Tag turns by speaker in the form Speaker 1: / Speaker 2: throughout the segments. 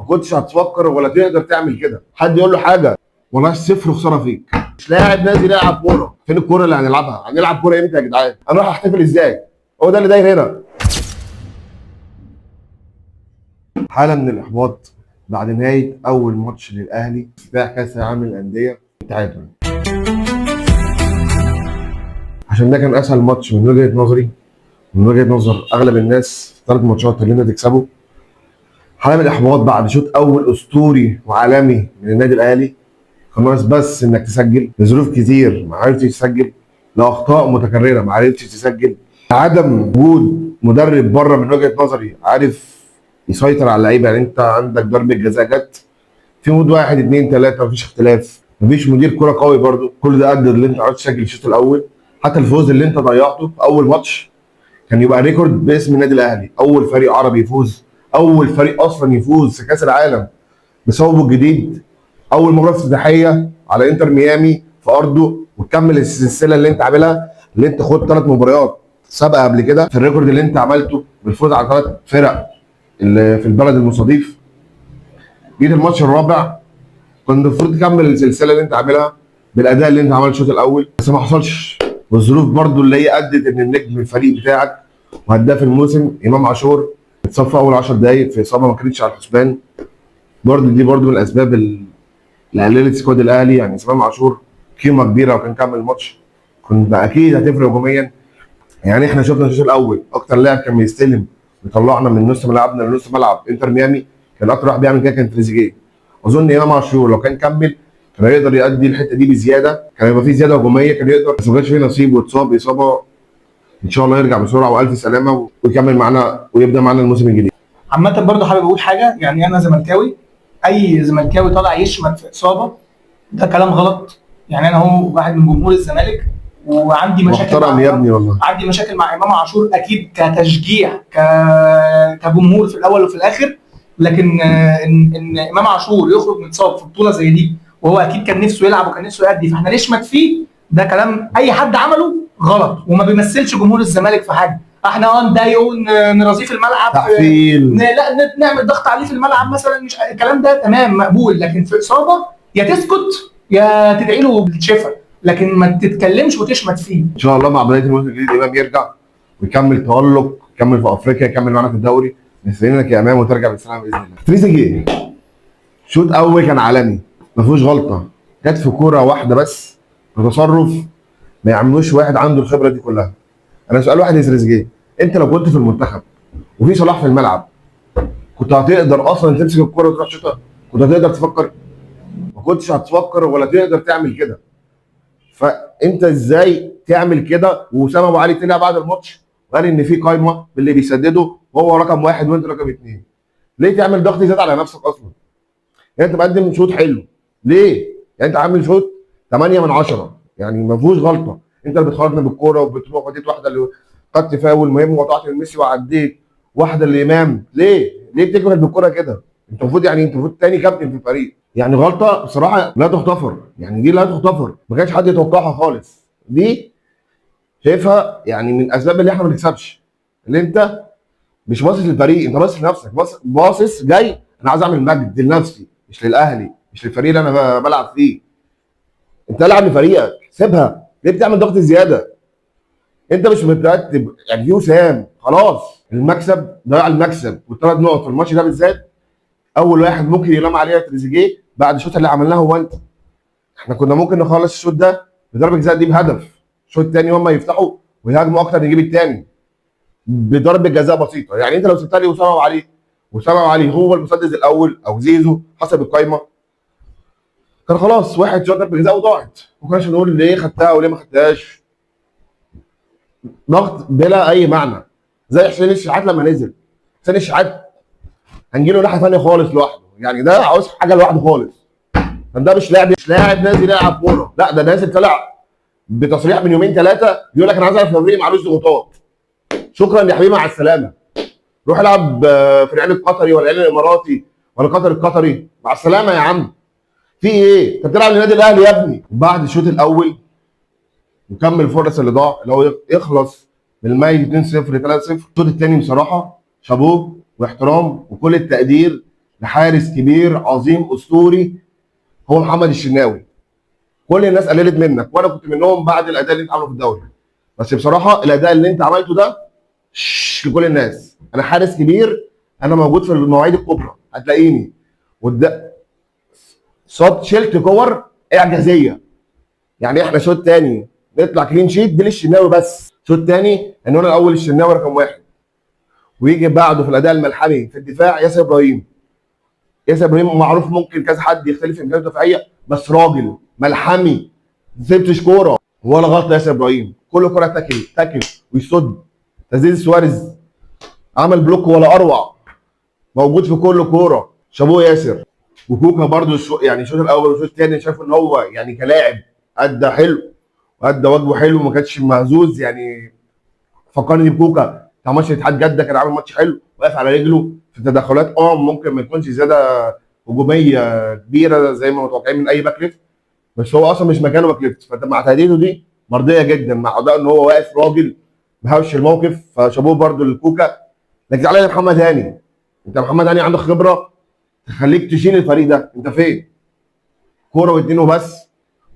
Speaker 1: ما كنتش هتفكر ولا تقدر تعمل كده. حد يقول له حاجه والله صفر خساره فيك. مش لاعب نازل يلعب كوره. فين الكوره اللي هنلعبها؟ هنلعب كوره امتى يا جدعان؟ انا رايح احتفل ازاي؟ هو ده اللي داير هنا. حاله من الاحباط بعد نهايه اول ماتش للاهلي في كاس العالم للانديه بتاعتهم، عشان ده كان اسهل ماتش من وجهه نظري، من وجهه نظر اغلب الناس في 3 ماتشات اللي انت تكسبه. حاله من الاحباط بعد شوط اول اسطوري وعالمي من النادي الاهلي. كان ناقص بس انك تسجل لظروف كتير ما عرفتش تسجل، لاخطاء متكرره ما عرفتش تسجل، عدم وجود مدرب بره من وجهه نظري عارف يسيطر على اللعيبه. يعني انت عندك ضربه جزاء جت في مود 1 2 3 مفيش اختلاف، مفيش مدير كوره قوي برده. كل ده ادى اللي انت عرفت تسجل الشوط الاول. حتى الفوز اللي انت ضيعته في اول ماتش كان يبقى ريكورد باسم النادي الاهلي، اول فريق عربي يفوز، اول فريق اصلا يفوز في كاس العالم بصوبه الجديد، اول مباراه افتتاحيه على انتر ميامي في ارضه، وتكمل السلسله اللي انت عاملها، اللي انت خدت 3 مباريات سابقه قبل كده في الريكورد اللي انت عملته بالفوز على 3 فرق اللي في البلد المستضيف. جيت الماتش الرابع كنت المفروض تكمل السلسله اللي انت عاملها بالاداء اللي انت عملته الشوط الاول، بس ما حصلش. والظروف برضو اللي هي ادت ان النجم الفريق بتاعك وهداف الموسم امام عاشور اتصاب في اول 10 دقائق في اصابه ما كانتش على الحسبان. برضو دي برضو من الاسباب اللي قللت سكواد الاهلي. يعني امام عاشور قيمه كبيره وكان كمل الماتش كنا اكيد هتفرق هجوميا. يعني احنا شفنا الشوط الاول اكتر لاعب كان بيستلم ويطلعنا من نص ملعبنا لنص ملعب انتر ميامي، كان اكتر واحد بيعمل كده كان تريزيجيه. اظن امام عاشور لو كان كمل كان هيقدر يؤدي الحته دي بزياده، كان هيبقى في زياده هجوميه، كان يقدر، بس ما كانش فيه نصيب واتصاب اصابه. ان شاء الله يرجع بسرعه والف سلامه ويكمل معانا ويبدا معانا الموسم الجديد.
Speaker 2: عامة برضه حابب اقول حاجة، يعني انا زملكاوي، اي زملكاوي طالع يشمت في اصابة ده كلام غلط. يعني انا هو واحد من جمهور الزمالك وعندي مشاكل
Speaker 1: محترم يا ابني والله.
Speaker 2: عندي مشاكل مع امام عاشور اكيد كتشجيع كجمهور في الاول وفي الاخر، لكن ان امام عاشور يخرج متصاب في بطولة زي دي وهو اكيد كان نفسه يلعب وكان نفسه يأدي، فاحنا نشمت فيه، ده كلام اي حد عمله غلط وما بيمثلش جمهور الزمالك في حاجه. احنا نضايقه نرازيه في الملعب،
Speaker 1: تحفيل،
Speaker 2: لا نعمل ضغط عليه في الملعب مثلا، مش الكلام ده تمام مقبول، لكن في اصابه يا تسكت يا تدعي له بالشفاء، لكن ما تتكلمش وتشمت فيه.
Speaker 1: ان شاء الله مع بدايه الموسم الجديد امام يرجع ويكمل تالق، يكمل في افريقيا، يكمل معانا في الدوري. نستنينك يا امام وترجع بالسلامه باذن الله. تريزيجيه شوط اول كان عالمي ما فيهوش غلطه، جت في كوره واحده بس بتصرف ما يعملوش واحد عنده الخبره دي كلها. انا سؤال واحد يا تريزيجيه، انت لو كنت في المنتخب وفي صلاح في الملعب كنت هتقدر اصلا تمسك الكوره وتروح تشوطها؟ كنت هتقدر تفكر؟ ما كنتش هتفكر ولا تقدر تعمل كده. فانت ازاي تعمل كده؟ واسامه ابو علي طلع بعد الماتش وقال ان في قايمه باللي بيسددوا وهو رقم 1 وانت رقم 2. ليه تعمل ضغط زياده على نفسك اصلا؟ يعني انت مقدم شوط حلو، ليه؟ يعني انت عامل شوط 8 من 10، يعني ما فيهوش غلطه. انت اللي بتخرجنا بالكوره وبتروح وديت واحده اللي خدت فاول مهم وقطعت الميسي وعديت واحده لامام. ليه؟ ليه بتجمل بالكوره كده؟ انت المفروض يعني انت المفروض تاني كابتن في الفريق. يعني غلطه بصراحه لا تغتفر، يعني دي لا تغتفر، ما كانش حد يتوقعها خالص. دي شايفها يعني من الاسباب اللي احنا ما بنكسبش، اللي انت مش باصص للفريق، انت باصص لنفسك، باصص جاي انا عايز اعمل مجد لنفسي مش للاهلي مش للفريق اللي انا بلعب فيه. انت العب لفريقك، سيبها. ليه بتعمل ضغط زياده؟ انت مش مترتب. يعني في وسام خلاص المكسب ضيع المكسب وال3 نقط في الماتش ده بالذات. اول واحد ممكن يلام عليها تريزيجيه بعد الشوط اللي عملناه هو انت. احنا كنا ممكن نخلص الشوط ده بضربه جزاء دي بهدف، الشوط الثاني هم يفتحوا ويهاجموا اكتر نجيب الثاني بضربه جزاء بسيطه. يعني انت لو سبتها لي وسام علي، وسام علي هو المسدد الاول او زيزو حسب القايمه، كان خلاص واحد شاط ضربه جزاء وضاعت، ما كناش نقول ليه خدتها وليه ما خدتهاش. ضغط بلا اي معنى، زي حسين الشحات لما نزل. حسين الشحات هنجي له ناحيه ثانيه خالص لوحده، يعني ده عاوز حاجه لوحده خالص. ده مش لاعب نازل يلعب كوره، لا ده نازل طلع بتصريح من يومين 3 بيقول لك انا عايز العب في الدوري معلوش ضغوطات. شكرا يا حبيبي مع السلامه، روح العب في العين القطري ولا العين الاماراتي ولا قطر القطري، مع السلامه يا عم. في ايه؟ انت بتلعب للنادي الاهلي يا ابني. بعد الشوط الاول وكمل الفرص اللي ضاع اللي هو يخلص بالميل 2-0 3-0. الشوط الثاني بصراحه شابوه واحترام وكل التقدير لحارس كبير عظيم اسطوري هو محمد الشناوي. كل الناس قللت منك وانا كنت منهم بعد الاداء اللي انت عامله في الدوري، بس بصراحه الاداء اللي انت عملته ده لكل الناس. انا حارس كبير، انا موجود في المواعيد الكبرى هتلاقيني شلت كور اعجازيه. يعني احنا شوط تاني نطلع كلين شيت دي للشناوي بس، شوط تاني ان انا الاول الشناوي رقم واحد، ويجي بعده في الاداء الملحمي في الدفاع ياسر ابراهيم. ياسر ابراهيم معروف ممكن كذا حد يختلف في امكانياته الدفاعيه، بس راجل ملحمي ما سبتش كوره ولا غلطه. ياسر ابراهيم كل كوره تاكل ويصد. تسديد سواريز عمل بلوك ولا اروع، موجود في كل كوره. شابوه ياسر. وكوكا برده يعني الشوط الاول والشوط الثاني شايف ان هو يعني كلاعب ادى حلو وادى واجبه حلو، ما كانش مهزوز. يعني فكرني بكوكا بتاع ماتش اتحاد جده، كان عامل ماتش حلو واقف على رجله في التدخلات. ممكن ما تكونش زياده هجوميه كبيره زي ما متوقعين من اي باك ليفت، بس هو اصلا مش مكانه باك ليفت. فانت مع تهديده دي مرضيه جدا، مع اداء ان هو واقف راجل مهوش الموقف، فشابوه برده للكوكا. لكن تعالى لمحمد هاني. انت محمد هاني عندك خبره تخليك تشيل الفريق ده. انت فين؟ كوره واتنين وبس.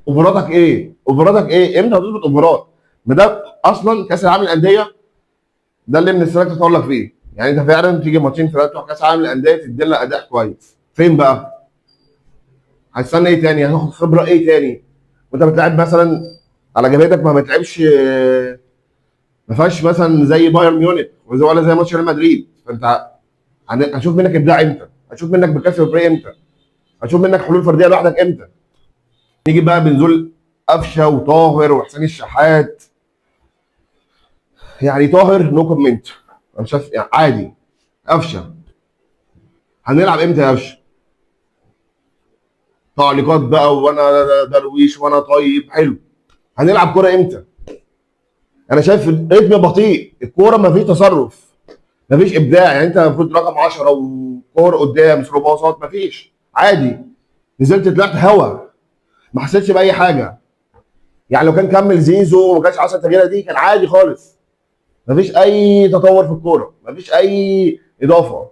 Speaker 1: اوفراتك ايه؟ اوفراتك ايه؟ امتى هتظبط اوفرات؟ ما ده اصلا كاس العالم للانديه ده اللي من السنه تتالق فيه. يعني انت فعلا تيجي ماتشين ثلاثه بتوع كاس العالم للانديه تدي لنا اداء كويس. فين بقى؟ هتستنى ايه تاني؟ هتاخد خبره ايه تاني؟ وانت بتلعب مثلا على جبهتك، ما بتلعبش ما فيهاش مثلا زي بايرن ميونخ ولا زي ماتش ريال مدريد. فانت هشوف منك ابداع امتى؟ هشوف منك بكسر الفريق امتى؟ هشوف منك حلول فرديه لوحدك امتى؟ نيجي بقى بنزول قفشه وطاهر وحسين الشحات. يعني طاهر نو كومنت، انا شايف يعني عادي. قفشه هنلعب امتى يا قفشه؟ تعليقات بقى وانا درويش وانا طيب حلو. هنلعب كوره امتى؟ انا شايف الريتم بطيء، الكوره ما فيش تصرف، ما فيش ابداع. يعني انت المفروض رقم 10 وكور قدام ثرو باصات، ما فيش. عادي نزلت طلعت هوا، ما حسيتش باي حاجه. يعني لو كان كمل زيزو وما كانش 10 تغييره دي كان عادي خالص. ما فيش اي تطور في الكوره، ما فيش اي اضافه.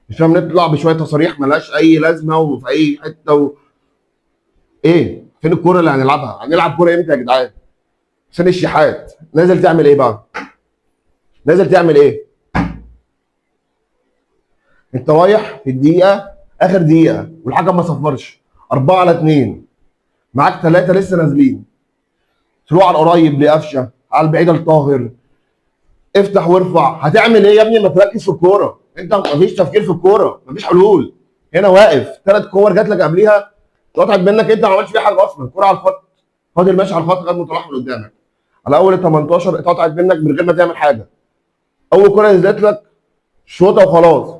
Speaker 1: مش فاهم نطلع بشويه تصاريح ملهاش اي لازمه وفي اي حته ايه؟ فين الكوره اللي هنلعبها؟ هنلعب كوره امتى يا جدعان؟ حسين الشحات نازل تعمل ايه بقى؟ نازل تعمل ايه؟ انت رايح في الدقيقه اخر دقيقه والحكم ما صفرش 4-2، معاك ثلاثه لسه نازلين، تروح على القريب لقفشه، على البعيده لطاهر، افتح وارفع. هتعمل ايه يا ابني؟ ما تركز في الكوره. انت مفيش تفكير في الكوره، مفيش حلول. هنا واقف 3 كور جات لك قبليها اتقطعت منك، انت ما عملتش فيها حاجه اصلا. الكوره على الخط، فاضل ماشي على الخط غير متلاحظ قدامك على اول ال 18 اتقطعت منك من غير ما تعمل حاجه. اول كوره نزلت لك شوطه وخلاص.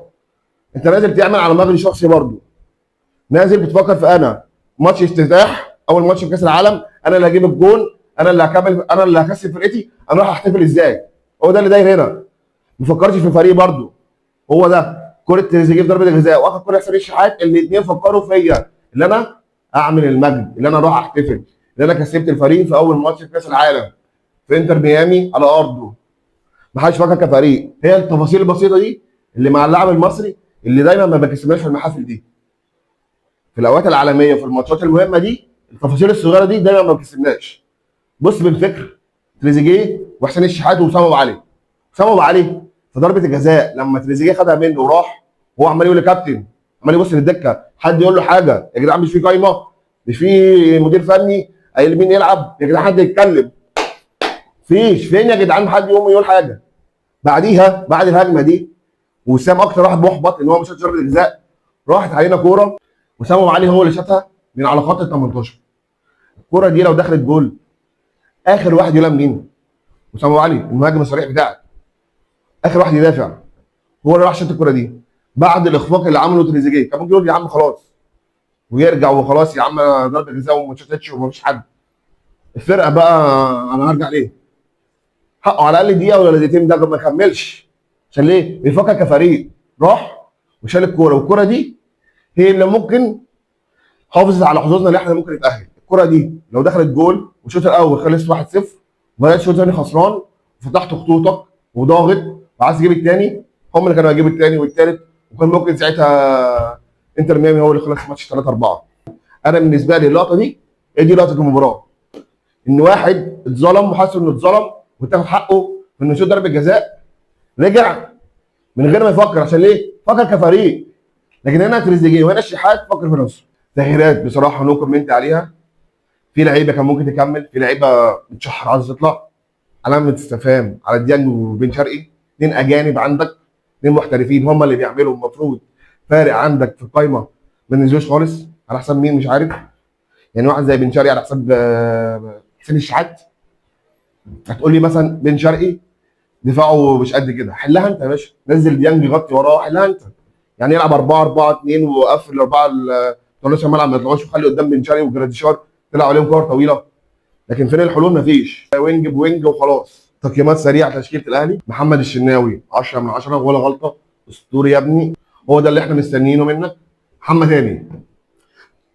Speaker 1: انت نازل تعمل على مغري شخصي برضو، نازل بتفكر في انا ماتش افتتاح اول ماتش في كاس العالم، انا اللي هجيب الجون، انا اللي هكمل، انا اللي هكسب فرقتي، انا رايح احتفل ازاي؟ هو ده اللي داير هنا. ما فكرش في الفريق برضو. هو ده كره تريزيجيه في ضربه الجزاء واخد كره حسين الشحات، الاثنين فكروا فيا اللي انا اعمل المجد، اللي انا اروح احتفل، اللي انا كسبت الفريق في اول ماتش في كاس العالم في انتر ميامي على ارضه. ما حدش فكر كفريق. هي التفاصيل البسيطه دي اللي مع اللاعب المصري اللي دايما ما بكسبناش في المحافل دي، في الاوقات العالميه في الماتشات المهمه دي. التفاصيل الصغيره دي دايما ما بكسبناش. بص بالفكر، تريزيجيه وحسين الشحات وسام ابو علي. سام ابو علي في ضربه الجزاء لما تريزيجيه خدها منه وراح، وهو عمال يقول لكابتن، عمال يبص للدكه، حد يقول له حاجه يا جدعان؟ مش في قايمه؟ مش في مدير فني قايل مين يلعب يا جدعان؟ حد يتكلم؟ فيش. فين يا جدعان حد يقوم يقول حاجه؟ بعديها بعد الهجمه دي وسام اكتر واحد محبط ان هو مش ضربه الجزاء، راحت علينا كوره وسام ابو علي هو اللي شاتها من على خط ال 18. الكوره دي لو دخلت جول اخر واحد يلام مين؟ وسام ابو علي المهاجم الصريح بتاعك، اخر واحد يدافع. هو اللي راح شاط الكوره دي بعد الاخفاق اللي عمله تريزيجيه. كان ممكن يقول يا عم خلاص ويرجع وخلاص، يا عم ضربه جزاء وما شاتتش ومفيش حد. الفرقه بقى انا هرجع ليه؟ حقه على الاقل دقيقه ولا دقيقتين، ده ما كملش. عشان ليه؟ بيفكر كفريق. راح وشال الكوره، والكوره دي هي اللي ممكن حافظت على حظوظنا اللي احنا ممكن نتاهل. الكوره دي لو دخلت جول والشوط الاول خلص 1-0 وبدات الشوط الثاني خسران وفتحت خطوطك وضاغط وعايز تجيب الثاني، هم اللي كانوا هيجيبوا الثاني والثالث وكان ممكن ساعتها انتر ميامي هو اللي خلص الماتش 3-4. انا بالنسبه لي اللقطه دي هي دي لقطه المباراه، ان واحد اتظلم وحس انه اتظلم وتاخد حقه في انه يشوط ضربه جزاء، رجع من غير ما يفكر. عشان ليه؟ فكر كفريق. لكن هنا تريزيجيه وهنا الشحات فكر في نفسه. تغييرات بصراحه نو كومنت عليها. في لعيبه كان ممكن تكمل، في لعيبه بتشحر عايزه تطلع. علامه استفهام على ديانج وبن شرقي، اثنين اجانب عندك، اثنين محترفين هم اللي بيعملوا المفروض فارق عندك في القايمه. ما نزلوش خالص. على حساب مين مش عارف. يعني واحد زي بن شرقي على حساب حسين الشحات. هتقول لي مثلا بن شرقي دفاعه مش قد كده، حلها انت يا باشا. نزل ديانج يغطي وراه، حلها انت. يعني يلعب 4-4-2 وقفل الاربعه بتوع نص الملعب ما يطلعوش، وخلي قدام بن شرقي وجراديشار تلعب عليهم كور طويله. لكن فين الحلول؟ مفيش. وينج بوينج وخلاص. تقييمات سريعه تشكيله الاهلي. محمد الشناوي 10 من 10 ولا غلطه، اسطوري يا ابني، هو ده اللي احنا مستنيينه منك. محمد هاني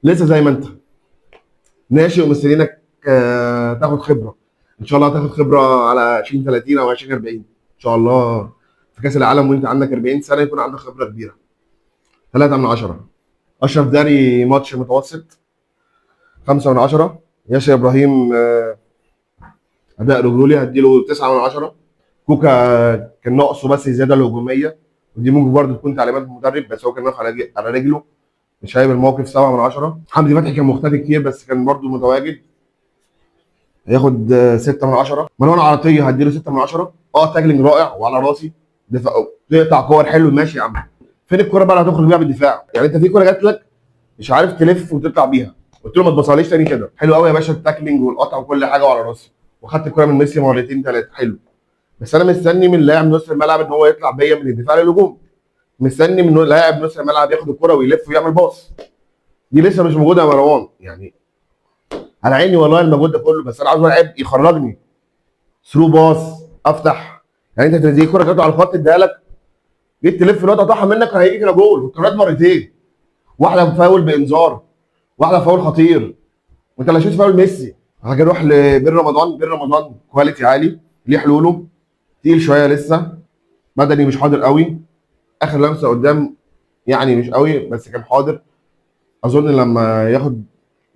Speaker 1: لسه زي ما انت ناشئ ومستنيينك تاخد خبره. ان شاء الله هتاخد خبره على 2030 او 2040 ان شاء الله في كاس العالم، وانت عندك 40 سنه يكون عندك خبره كبيره. 3 من 10. اشرف داري ماتش متوسط. 5 من 10. ياسر ابراهيم اداء رجولي، هديله 9 من 10. كوكا كان ناقصه بس الزياده الهجوميه، ودي ممكن برضه تكون تعليمات المدرب، بس هو كان واقف على رجله مش هايب الموقف. 7 من 10. حمدي فتحي كان مختفي كتير بس كان برضه متواجد، هياخد 6 من 10. مروان عطيه هديله 6 من 10. تاكلينج رائع وعلى راسي. دفاع تقطع كور حلو، ماشي يا عم. فين الكوره بقى اللي هتخرج بيها بالدفاع؟ يعني انت في كوره جات لك مش عارف تلف وتطلع بيها، قلت له ما تبصليش تاني كده. حلو قوي يا باشا التاكلينج والقطع وكل حاجه وعلى راسي، وخدت الكوره من ميسي مرتين ثلاثه، حلو. بس انا مستني من لاعب نص الملعب ان هو يطلع بيا من الدفاع للهجوم. مستني من لاعب نص الملعب ياخد الكوره ويلف ويعمل باص. دي لسه مش موجوده يا مروان. يعني على عيني والله المجهود ده كله، بس انا عاوز لاعب يخرجني ثرو باص افتح. يعني انت تدي كوره جت على الخط اديها لك، جيت تلف الواد قطعها منك هيجي كده جول. والكرات مرتين، واحده فاول بانذار، واحده فاول خطير، وانت لا شفت فاول ميسي. هاجي اروح لبن رمضان. بن رمضان كواليتي عالي، ليه حلوله، تقيل شويه لسه، بدني مش حاضر قوي. اخر لمسه قدام يعني مش قوي بس كان حاضر. اظن لما ياخد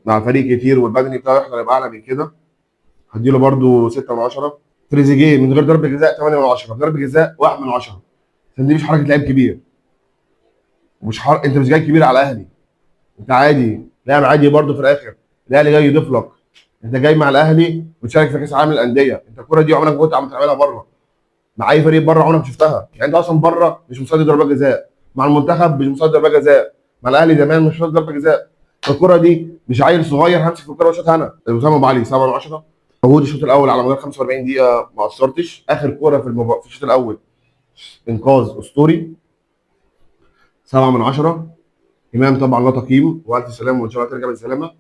Speaker 1: مع فريق كتير والبدني بتاعه يحضر يبقى اعلى من كده. هديله برده 6 من 10. تريزيجيه من غير ضربه جزاء 8 من 10، ضربه جزاء 1 من 10. عشان دي مش حركه لعيب كبير، انت مش جاي كبير على الاهلي، انت عادي لاعب عادي برده. في الاخر الاهلي جاي يضيف لك، انت جاي مع الاهلي وتشارك في كاس العالم للانديه. انت الكوره دي عمرك ما كنت عم تعملها بره مع اي فريق بره، عمرك ما شفتها. يعني انت اصلا بره مش مصدر ضربات جزاء، مع المنتخب مش مصدر ضربات جزاء، مع الاهلي زمان مش مصدر ضربات جزاء. الكوره دي مش عيل صغير همسك في الكوره واشوطها انا. اسامه ابو علي 7 من 10. موجود الشوط الاول على مدار 45 دقيقه ما قصرتش. اخر كوره في الشوط الاول انقاذ اسطوري. 7 من 10. امام طبعا لا تقييم والف سلامه وان شاء الله ترجع بالسلامه.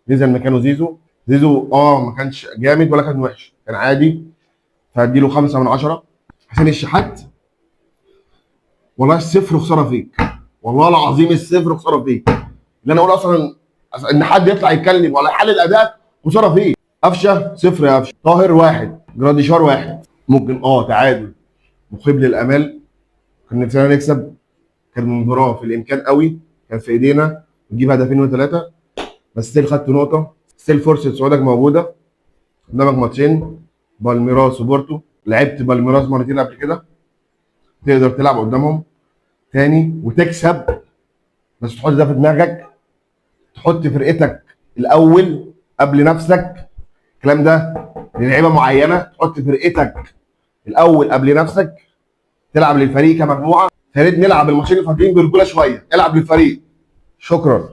Speaker 1: نزل مكانه زيزو. زيزو ما كانش جامد ولا كان وحش، كان عادي، فهديله 5 من 10. حسين الشحات والله الصفر خساره فيك، والله العظيم الصفر خساره فيك. اللي انا اقول اصلا ان حد يطلع يتكلم ولا يحلل اداء خساره فيك. قفشه 0 يا قفشه. طاهر 1. جراديشار 1. ممكن تعادل مخيب للامال. كان نفسنا نكسب، كان المباراه في الامكان قوي، كان في ايدينا نجيب هدفين وثلاثه، بس ستيل خدت نقطه. ستيل فرصه صعودك موجوده. قدامك ماتشين بالميراس وبورتو. لعبت بالميراس مرتين قبل كده، تقدر تلعب قدامهم تاني وتكسب. بس تحط ده في دماغك، تحط فرقتك الاول قبل نفسك. الكلام ده للعيبه معينه، تحط فرقتك الاول قبل نفسك، تلعب للفريق كمجموعه. يا ريت نلعب الماتشين الفاضيين برجوله شويه، العب للفريق. شكرا.